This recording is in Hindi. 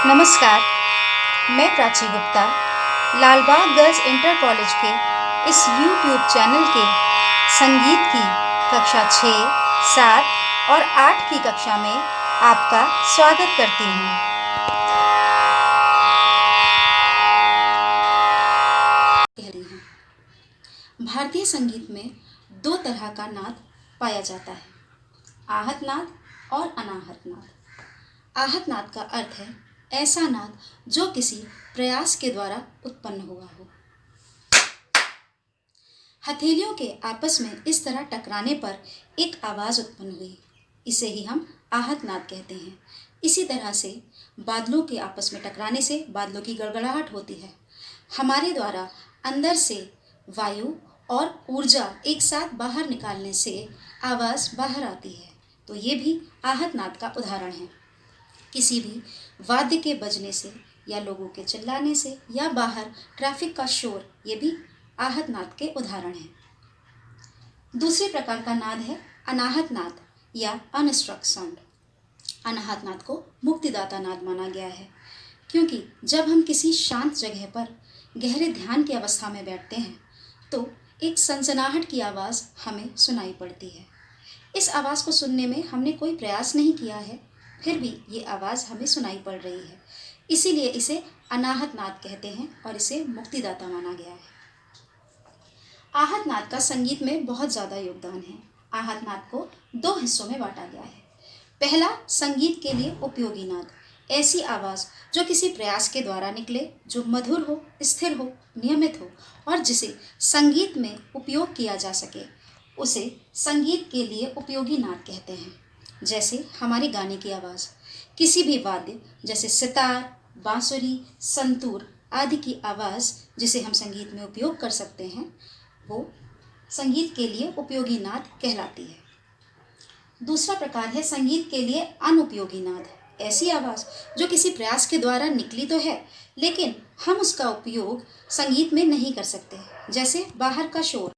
नमस्कार, मैं Prachi Gupta Lalbagh girls inter college के इस यूट्यूब चैनल के संगीत की कक्षा 6, 7 और 8 की कक्षा में आपका स्वागत करती हूँ। भारतीय संगीत में दो तरह का नाद पाया जाता है, आहत नाद और अनाहत नाद। आहत नाद का अर्थ है ऐसा नाद जो किसी प्रयास के द्वारा उत्पन्न हुआ हो। हथेलियों के आपस में इस तरह टकराने पर एक आवाज़ उत्पन्न हुई, इसे ही हम आहत नाद कहते हैं। इसी तरह से बादलों के आपस में टकराने से बादलों की गड़गड़ाहट होती है। हमारे द्वारा अंदर से वायु और ऊर्जा एक साथ बाहर निकालने से आवाज़ बाहर आती है, तो ये भी आहत नाद का उदाहरण है। किसी भी वाद्य के बजने से या लोगों के चिल्लाने से या बाहर ट्रैफिक का शोर, ये भी आहत नाद के उदाहरण हैं। दूसरे प्रकार का नाद है अनाहत नाद या अनस्ट्रक्ट साउंड। अनाहत नाद को मुक्तिदाता नाद माना गया है, क्योंकि जब हम किसी शांत जगह पर गहरे ध्यान की अवस्था में बैठते हैं तो एक सनसनाहट की आवाज़ हमें सुनाई पड़ती है। इस आवाज़ को सुनने में हमने कोई प्रयास नहीं किया है, फिर भी ये आवाज़ हमें सुनाई पड़ रही है, इसीलिए इसे अनाहत नाद कहते हैं और इसे मुक्तिदाता माना गया है। आहत नाद का संगीत में बहुत ज़्यादा योगदान है। आहत नाद को दो हिस्सों में बांटा गया है। पहला, संगीत के लिए उपयोगी नाद, ऐसी आवाज़ जो किसी प्रयास के द्वारा निकले, जो मधुर हो, स्थिर हो, नियमित हो और जिसे संगीत में उपयोग किया जा सके, उसे संगीत के लिए उपयोगी नाद कहते हैं। जैसे हमारे गाने की आवाज़, किसी भी वाद्य जैसे सितार, बांसुरी, संतूर आदि की आवाज़ जिसे हम संगीत में उपयोग कर सकते हैं, वो संगीत के लिए उपयोगी नाद कहलाती है। दूसरा प्रकार है संगीत के लिए अनुपयोगी नाद, ऐसी आवाज़ जो किसी प्रयास के द्वारा निकली तो है, लेकिन हम उसका उपयोग संगीत में नहीं कर सकते, जैसे बाहर का शोर।